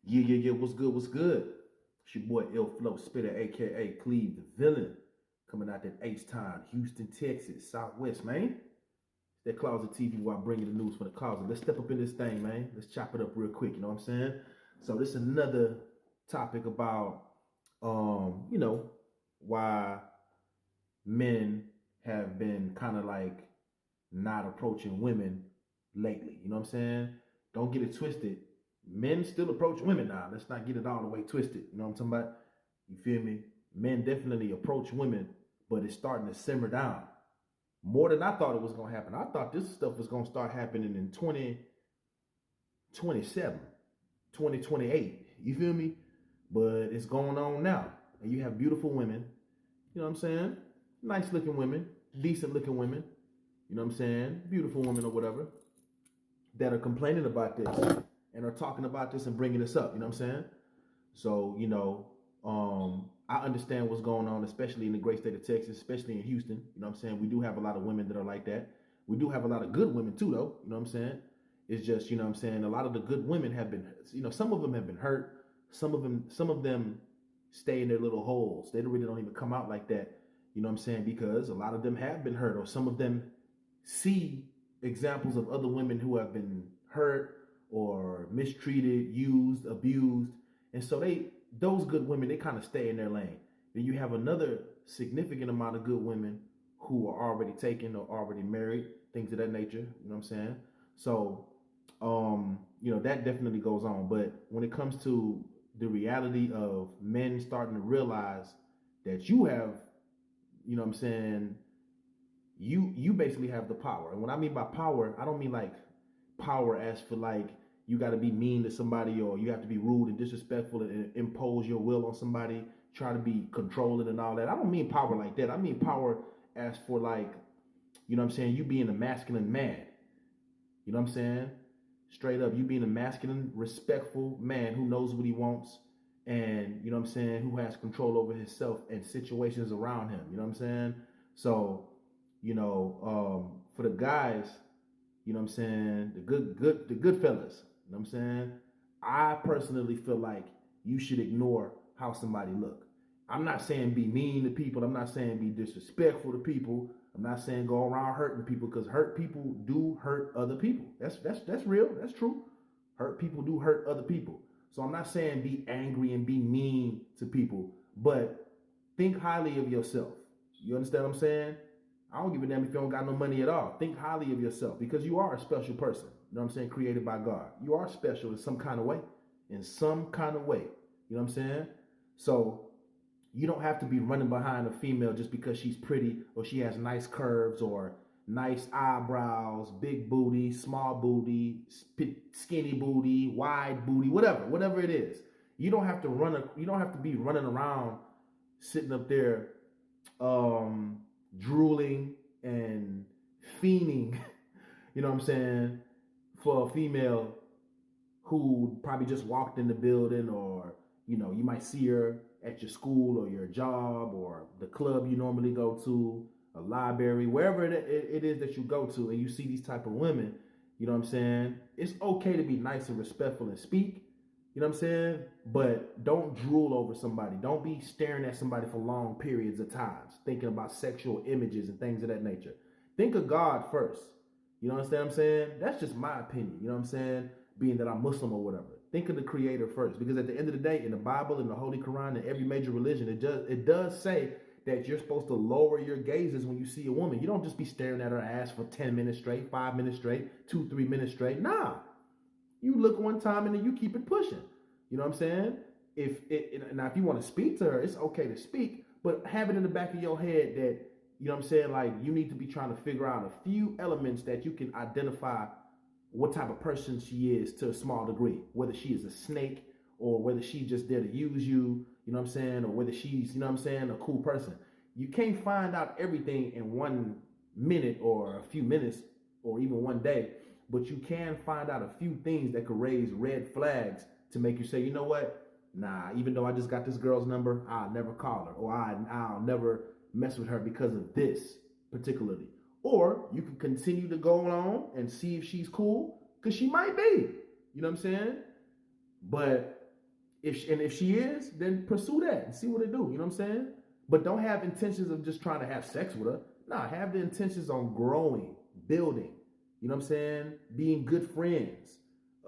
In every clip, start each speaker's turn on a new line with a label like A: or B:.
A: Yeah, what's good, what's good? It's your boy Ill Flow Spitter, aka Cleve the Villain, coming out that H-Town, Houston, Texas, Southwest, man. That Closet TV while bringing the news for the closet. Let's step up in this thing, man. Let's chop it up real quick, you know what I'm saying? So this is another topic about, why men have been kind of like not approaching women lately. You know what I'm saying? Don't get it twisted. Men still approach women now. Let's not get it all the way twisted. You know what I'm talking about? You feel me? Men definitely approach women, but it's starting to simmer down more than I thought it was going to happen. I thought this stuff was going to start happening in 2027, 2028. You feel me? But it's going on now. And you have beautiful women, you know what I'm saying? Nice looking women, decent looking women, you know what I'm saying? Beautiful women or whatever, that are complaining about this and are talking about this and bringing this up, you know what I'm saying? So, I understand what's going on, especially in the great state of Texas, especially in Houston. You know what I'm saying? We do have a lot of women that are like that. We do have a lot of good women too, though. You know what I'm saying? It's just, you know what I'm saying? A lot of the good women have been, some of them have been hurt. Some of them stay in their little holes. They really don't even come out like that. You know what I'm saying? Because a lot of them have been hurt, or some of them see examples of other women who have been hurt or mistreated, used, abused. And so those good women, they kind of stay in their lane. Then you have another significant amount of good women who are already taken or already married, things of that nature. You know what I'm saying? So, that definitely goes on. But when it comes to the reality of men starting to realize that you have, you know what I'm saying, you basically have the power. And when I mean by power, I don't mean like power as for like you got to be mean to somebody or you have to be rude and disrespectful and impose your will on somebody, try to be controlling and all that. I don't mean power like that. I mean power as for like, you know what I'm saying, you being a masculine man. You know what I'm saying? Straight up, you being a masculine, respectful man who knows what he wants and, you know what I'm saying, who has control over himself and situations around him. You know what I'm saying? So, for the guys, you know what I'm saying, the good fellas, you know what I'm saying? I personally feel like you should ignore how somebody look. I'm not saying be mean to people. I'm not saying be disrespectful to people. I'm not saying go around hurting people because hurt people do hurt other people. That's real. That's true. Hurt people do hurt other people. So I'm not saying be angry and be mean to people, but think highly of yourself. You understand what I'm saying? I don't give a damn if you don't got no money at all. Think highly of yourself because you are a special person. You know what I'm saying? Created by God. You are special in some kind of way. In some kind of way. You know what I'm saying? So you don't have to be running behind a female just because she's pretty or she has nice curves or nice eyebrows, big booty, small booty, skinny booty, wide booty, whatever it is. You don't have to you don't have to be running around sitting up there drooling and fiending, you know what I'm saying, for a female who probably just walked in the building, or you might see her at your school or your job or the club you normally go to, a library, wherever it is that you go to, and you see these type of women. You know what I'm saying? It's okay to be nice and respectful and speak, you know what I'm saying? But don't drool over somebody. Don't be staring at somebody for long periods of times, thinking about sexual images and things of that nature. Think of God first. You know what I'm saying? That's just my opinion. You know what I'm saying? Being that I'm Muslim or whatever. Think of the Creator first. Because at the end of the day, in the Bible, in the Holy Quran, in every major religion, it does say that you're supposed to lower your gazes when you see a woman. You don't just be staring at her ass for 10 minutes straight, 5 minutes straight, 2-3 minutes straight. Nah. You look one time and then you keep it pushing. You know what I'm saying? Now, if you want to speak to her, it's okay to speak, but have it in the back of your head that, you know what I'm saying, like you need to be trying to figure out a few elements that you can identify what type of person she is to a small degree, whether she is a snake or whether she's just there to use you, you know what I'm saying, or whether she's, you know what I'm saying, a cool person. You can't find out everything in 1 minute or a few minutes or even one day, but you can find out a few things that could raise red flags to make you say, you know what? Nah, even though I just got this girl's number, I'll never call her, or I'll never mess with her because of this particularly. Or you can continue to go on and see if she's cool, because she might be. You know what I'm saying? But If she is, then pursue that and see what it do. You know what I'm saying? But don't have intentions of just trying to have sex with her. Nah, have the intentions on growing, building. You know what I'm saying? Being good friends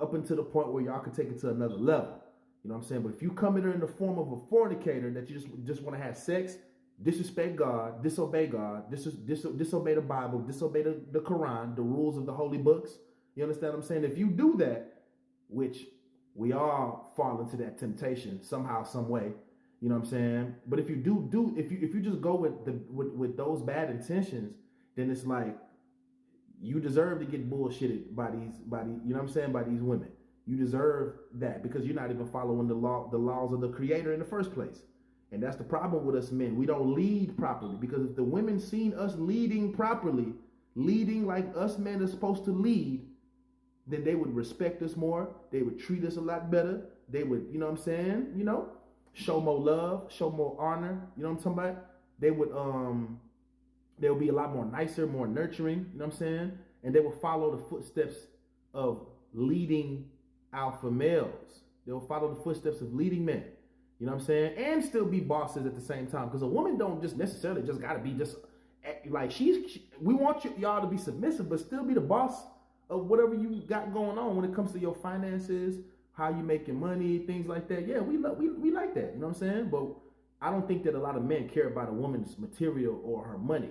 A: up until the point where y'all can take it to another level. You know what I'm saying? But if you come at her in the form of a fornicator that you just want to have sex, disrespect God, disobey God, disobey the Bible, disobey the Quran, the rules of the holy books. You understand what I'm saying? If you do that, which we all fall into that temptation somehow, some way, you know what I'm saying? But if you if you just go with those bad intentions, then it's like you deserve to get bullshitted by these, you know what I'm saying, by these women. You deserve that because you're not even following the laws of the Creator in the first place. And that's the problem with us men. We don't lead properly, because if the women seen us leading properly, leading like us men are supposed to lead, then they would respect us more. They would treat us a lot better. They would, you know what I'm saying, you know, show more love, show more honor. You know what I'm talking about? They would be a lot more nicer, more nurturing, you know what I'm saying? And they will follow the footsteps of leading alpha males. They will follow the footsteps of leading men, you know what I'm saying? And still be bosses at the same time. Because a woman don't just necessarily just got to be just like we want y'all to be submissive, but still be the boss of whatever you got going on when it comes to your finances, how you make your money, things like that. Yeah, we like that, you know what I'm saying? But I don't think that a lot of men care about a woman's material or her money.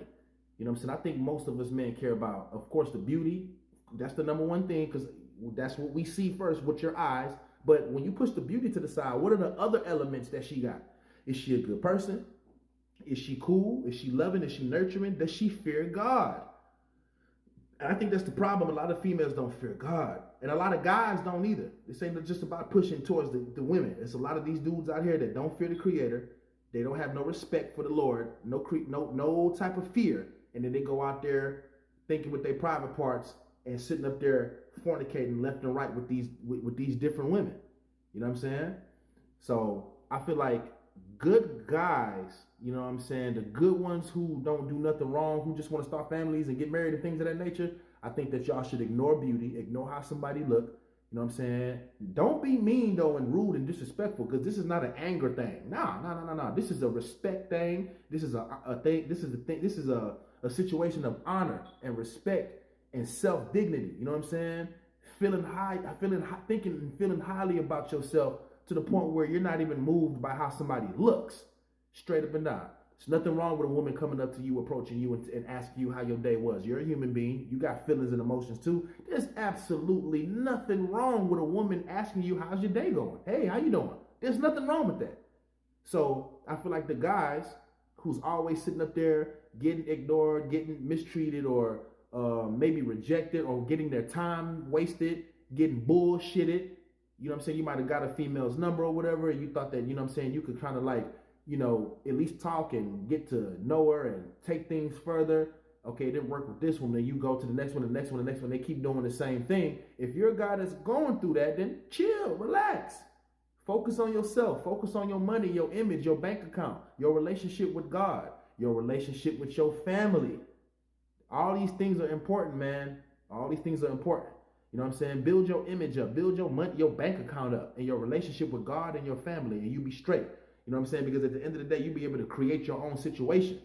A: You know what I'm saying? I think most of us men care about, of course, the beauty. That's the number one thing, because that's what we see first with your eyes. But when you push the beauty to the side, what are the other elements that she got? Is she a good person? Is she cool? Is she loving? Is she nurturing? Does she fear God? And I think that's the problem. A lot of females don't fear God. And a lot of guys don't either. This ain't just about pushing towards the women. It's a lot of these dudes out here that don't fear the Creator. They don't have no respect for the Lord, no type of fear. And then they go out there thinking with their private parts and sitting up there fornicating left and right with these different women. You know what I'm saying? So I feel like good guys, you know what I'm saying, the good ones who don't do nothing wrong, who just want to start families and get married and things of that nature, I think that y'all should ignore beauty, ignore how somebody look. You know what I'm saying? Don't be mean though and rude and disrespectful, because this is not an anger thing. No. This is a respect thing. This is a thing. This is a situation of honor and respect and self-dignity. You know what I'm saying? Feeling thinking and feeling highly about yourself to the point where you're not even moved by how somebody looks. Straight up and down. There's nothing wrong with a woman coming up to you, approaching you, and asking you how your day was. You're a human being. You got feelings and emotions too. There's absolutely nothing wrong with a woman asking you, how's your day going? Hey, how you doing? There's nothing wrong with that. So I feel like the guys who's always sitting up there getting ignored, getting mistreated, or maybe rejected, or getting their time wasted, getting bullshitted. You know what I'm saying? You might have got a female's number or whatever, and you thought that, you know what I'm saying, you could kind of like, you know, at least talk and get to know her and take things further. Okay, it didn't work with this one, then you go to the next one, the next one, the next one. They keep doing the same thing. If you're a guy that's going through that, then chill, relax. Focus on yourself. Focus on your money, your image, your bank account, your relationship with God, your relationship with your family. All these things are important, man. All these things are important. You know what I'm saying? Build your image up. Build your money, your bank account up, and your relationship with God and your family, and you be straight. You know what I'm saying? Because at the end of the day, you'll be able to create your own situation.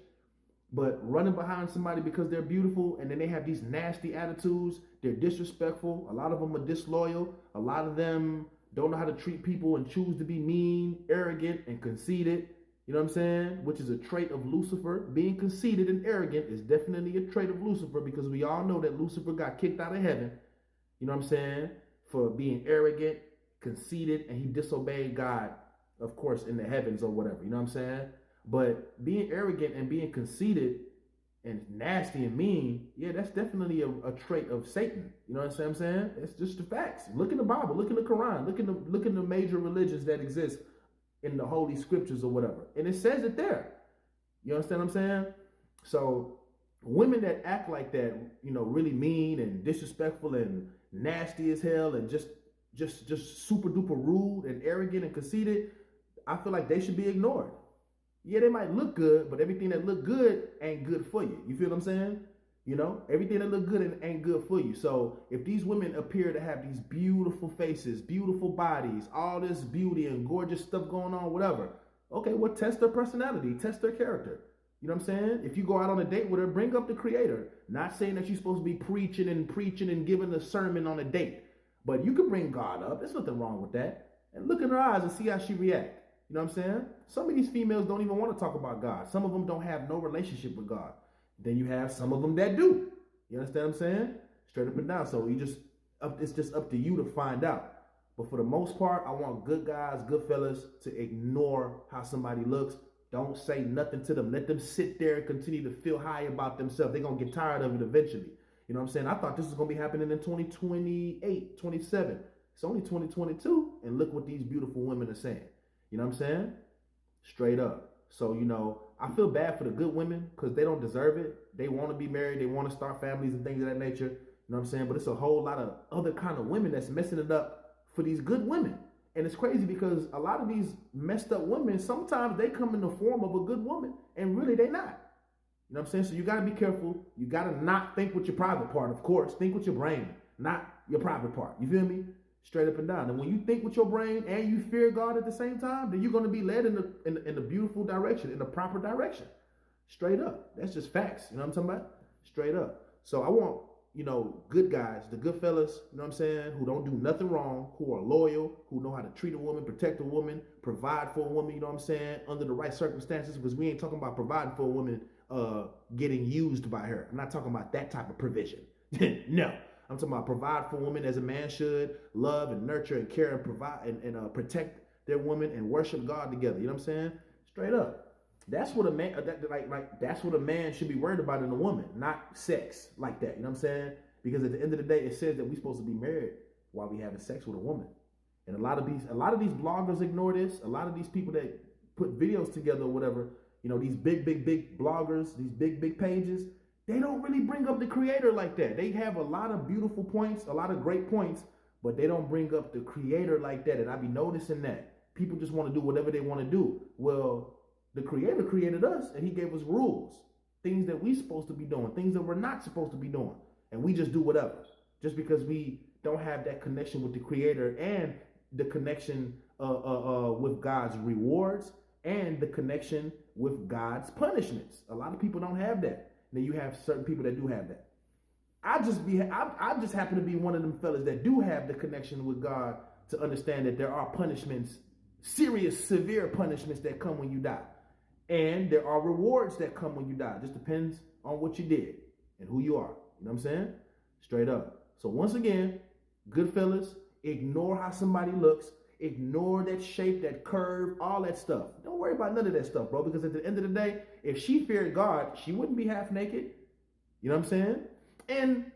A: But running behind somebody because they're beautiful and then they have these nasty attitudes, they're disrespectful. A lot of them are disloyal. A lot of them don't know how to treat people and choose to be mean, arrogant, and conceited. You know what I'm saying? Which is a trait of Lucifer. Being conceited and arrogant is definitely a trait of Lucifer, because we all know that Lucifer got kicked out of heaven. You know what I'm saying? For being arrogant, conceited, and he disobeyed God, of course, in the heavens or whatever. You know what I'm saying? But being arrogant and being conceited and nasty and mean, yeah, that's definitely a trait of Satan. You know what I'm saying? It's just the facts. Look in the Bible, look in the Quran, look in the major religions that exist in the holy scriptures or whatever. And it says it there. You understand what I'm saying? So women that act like that, you know, really mean and disrespectful and nasty as hell and just super duper rude and arrogant and conceited, I feel like they should be ignored. Yeah, they might look good, but everything that look good ain't good for you. You feel what I'm saying? You know, everything that look good ain't good for you. So if these women appear to have these beautiful faces, beautiful bodies, all this beauty and gorgeous stuff going on, whatever, okay, well, test their personality, test their character. You know what I'm saying? If you go out on a date with her, bring up the creator. Not saying that you're supposed to be preaching and giving a sermon on a date. But you can bring God up. There's nothing wrong with that. And look in her eyes and see how she reacts. You know what I'm saying? Some of these females don't even want to talk about God. Some of them don't have no relationship with God. Then you have some of them that do. You understand what I'm saying? Straight up and down. So it's just up to you to find out. But for the most part, I want good guys, good fellas to ignore how somebody looks. Don't say nothing to them. Let them sit there and continue to feel high about themselves. They're going to get tired of it eventually. You know what I'm saying? I thought this was going to be happening in 2028, 27. It's only 2022. And look what these beautiful women are saying. You know what I'm saying? Straight up. So, you know, I feel bad for the good women because they don't deserve it. They want to be married. They want to start families and things of that nature. You know what I'm saying? But it's a whole lot of other kind of women that's messing it up for these good women. And it's crazy because a lot of these messed up women, sometimes they come in the form of a good woman and really they not. You know what I'm saying? So you got to be careful. You got to not think with your private part, of course. Think with your brain, not your private part. You feel me? Straight up and down. And when you think with your brain and you fear God at the same time, then you're going to be led in the beautiful direction, in the proper direction. Straight up. That's just facts. You know what I'm talking about? Straight up. So I want, you know, good guys, the good fellas, you know what I'm saying, who don't do nothing wrong, who are loyal, who know how to treat a woman, protect a woman, provide for a woman, you know what I'm saying, under the right circumstances, because we ain't talking about providing for a woman getting used by her. I'm not talking about that type of provision. No. I'm talking about provide for a woman as a man should, love and nurture and care and provide and protect their woman and worship God together. You know what I'm saying? Straight up. That's what a man that's what a man should be worried about in a woman, not sex like that. You know what I'm saying? Because at the end of the day, it says that we're supposed to be married while we having sex with a woman. And a lot of these bloggers ignore this. A lot of these people that put videos together or whatever, you know, these big bloggers, these big pages, they don't really bring up the creator like that. They have a lot of beautiful points, a lot of great points, but they don't bring up the creator like that. And I be noticing that people just want to do whatever they want to do. Well, the creator created us and he gave us rules, things that we're supposed to be doing, things that we're not supposed to be doing. And we just do whatever just because we don't have that connection with the creator and the connection with God's rewards and the connection with God's punishments. A lot of people don't have that. Then you have certain people that do have that. I just happen to be one of them fellas that do have the connection with God to understand that there are punishments, serious, severe punishments that come when you die. And there are rewards that come when you die. It just depends on what you did and who you are. You know what I'm saying? Straight up. So once again, good fellas, ignore how somebody looks. Ignore that shape, that curve, all that stuff. Don't worry about none of that stuff, bro. Because at the end of the day, if she feared God, she wouldn't be half naked. You know what I'm saying? And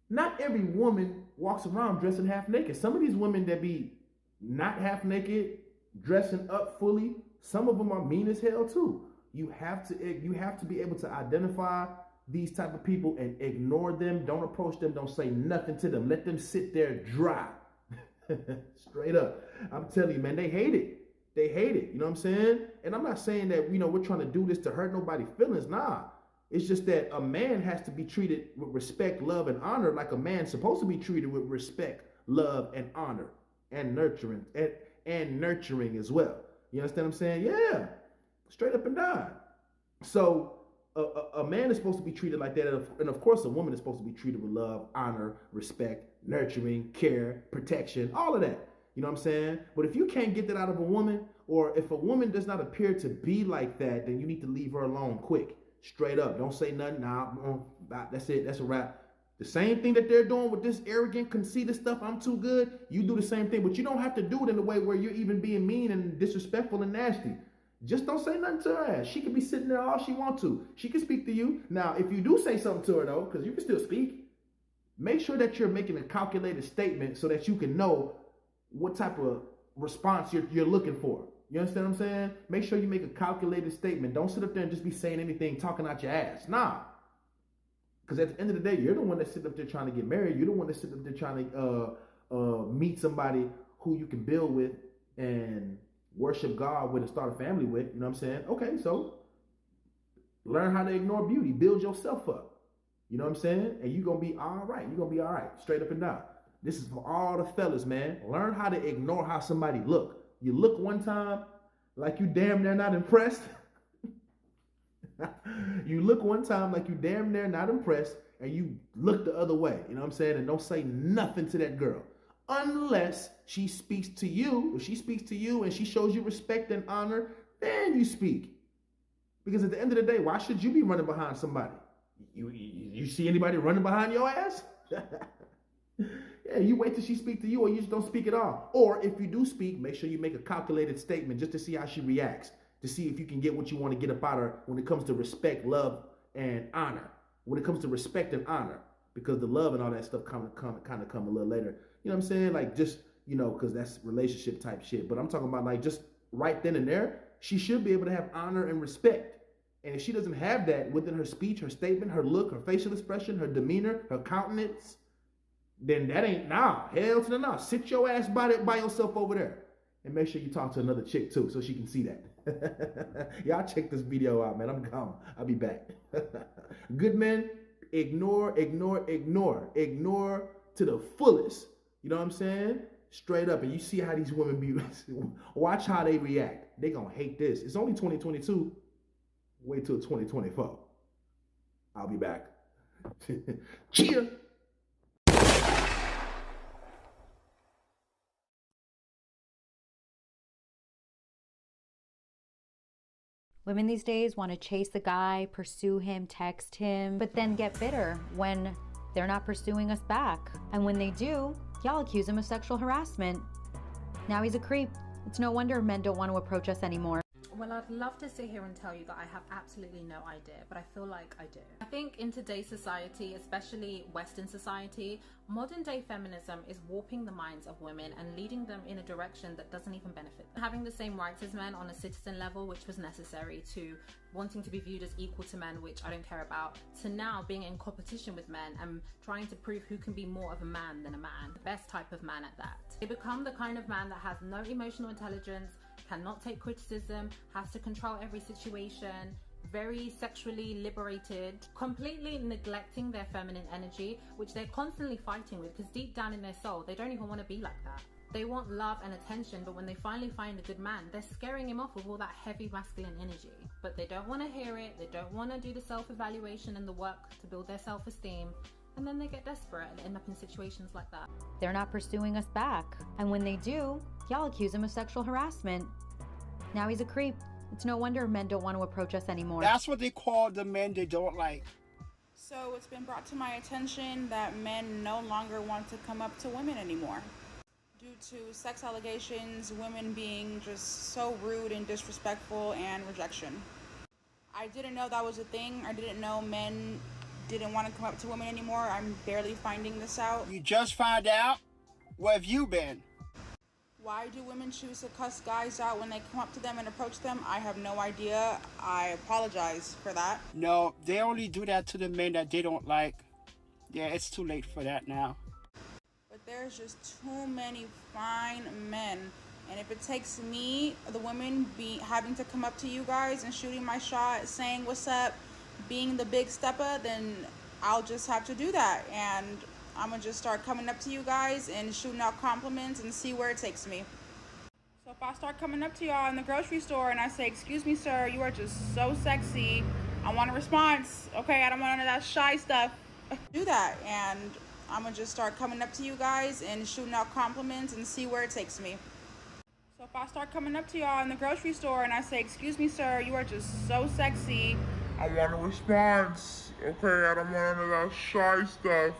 A: not every woman walks around dressing half naked. Some of these women that be not half naked, dressing up fully, some of them are mean as hell too. You have to be able to identify these type of people and ignore them. Don't approach them. Don't say nothing to them. Let them sit there dry. Straight up. I'm telling you, man, they hate it. They hate it. You know what I'm saying? And I'm not saying that, you know, we're trying to do this to hurt nobody's feelings. Nah. It's just that a man has to be treated with respect, love, and honor like a man's supposed to be treated with respect, love, and honor, and nurturing, and nurturing as well. You understand what I'm saying? Yeah. Straight up and down. So a man is supposed to be treated like that. And of course, a woman is supposed to be treated with love, honor, respect, nurturing, care, protection, all of that. You know what I'm saying? But if you can't get that out of a woman, or if a woman does not appear to be like that, then you need to leave her alone quick. Straight up. Don't say nothing. Nah, that's it. That's a wrap. The same thing that they're doing with this arrogant, conceited stuff, I'm too good, you do the same thing. But you don't have to do it in a way where you're even being mean and disrespectful and nasty. Just don't say nothing to her ass. She can be sitting there all she wants to. She can speak to you. Now, if you do say something to her, though, because you can still speak, make sure that you're making a calculated statement so that you can know what type of response you're looking for. You understand what I'm saying? Make sure you make a calculated statement. Don't sit up there and just be saying anything, talking out your ass. Nah. Because at the end of the day, you're the one that's sitting up there trying to get married. You're the one that's sitting up there trying to meet somebody who you can build with and worship God with and start a family with. You know what I'm saying? Okay, so learn how to ignore beauty. Build yourself up. You know what I'm saying? And you're going to be all right. You're going to be all right, straight up and down. This is for all the fellas, man. Learn how to ignore how somebody look. You look one time like you damn near not impressed. You look one time like you damn near not impressed, and you look the other way. You know what I'm saying? And don't say nothing to that girl. Unless she speaks to you. If she speaks to you and she shows you respect and honor, then you speak. Because at the end of the day, why should you be running behind somebody? You see anybody running behind your ass? Yeah, you wait till she speak to you, or you just don't speak at all. Or if you do speak, make sure you make a calculated statement just to see how she reacts, to see if you can get what you want to get up out of her when it comes to respect, love, and honor. When it comes to respect and honor, because the love and all that stuff kind of come a little later. You know what I'm saying? Like, just, you know, because that's relationship type shit. But I'm talking about, like, just right then and there, she should be able to have honor and respect. And if she doesn't have that within her speech, her statement, her look, her facial expression, her demeanor, her countenance, then that ain't, hell to the no. Sit your ass by yourself over there. And make sure you talk to another chick too, so she can see that. Y'all check this video out, man. I'm gone. I'll be back. Good men, ignore to the fullest. You know what I'm saying? Straight up. And you see how these women be. Watch how they react. They gonna hate this. It's only 2022. Wait till 2024. I'll be back. Cheer.
B: Women these days want to chase the guy, pursue him, text him, but then get bitter when they're not pursuing us back. And when they do, y'all accuse him of sexual harassment. Now he's a creep. It's no wonder men don't want to approach us anymore.
C: Well, I'd love to sit here and tell you that I have absolutely no idea, but I feel like I do. I think in today's society, especially Western society, modern day feminism is warping the minds of women and leading them in a direction that doesn't even benefit them. Having the same rights as men on a citizen level, which was necessary, to wanting to be viewed as equal to men, which I don't care about, to now being in competition with men and trying to prove who can be more of a man than a man, the best type of man at that. They become the kind of man that has no emotional intelligence, cannot take criticism, has to control every situation, very sexually liberated, completely neglecting their feminine energy, which they're constantly fighting with, because deep down in their soul, they don't even want to be like that. They want love and attention, but when they finally find a good man, they're scaring him off with all that heavy masculine energy. But they don't want to hear it, they don't want to do the self-evaluation and the work to build their self-esteem, and then they get desperate and end up in situations like that.
B: They're not pursuing us back. And when they do, y'all accuse him of sexual harassment. Now he's a creep. It's no wonder men don't want to approach us anymore.
D: That's what they call the men they don't like.
E: So it's been brought to my attention that men no longer want to come up to women anymore. Due to sex allegations, women being just so rude and disrespectful, and rejection. I didn't know that was a thing. I didn't know men didn't want to come up to women anymore. I'm barely finding this out.
D: You just find out? Where have you been?
E: Why do women choose to cuss guys out when they come up to them and approach them? I have no idea. I apologize for that.
D: No, they only do that to the men that they don't like. Yeah, it's too late for that now.
E: But there's just too many fine men. And if it takes me, the women, having to come up to you guys and shooting my shot, saying what's up, being the big stepper, then I'll just have to do that. And I'm gonna just start coming up to you guys and shooting out compliments and see where it takes me. So if I start coming up to y'all in the grocery store and I say, "Excuse me, sir, you are just so sexy," I want a response. Okay, I don't want none of that shy stuff. Do that, and I'm gonna just start coming up to you guys and shooting out compliments and see where it takes me. So if I start coming up to y'all in the grocery store and I say, "Excuse me, sir, you are just so sexy," I want a response. Okay, I don't want none of that shy stuff.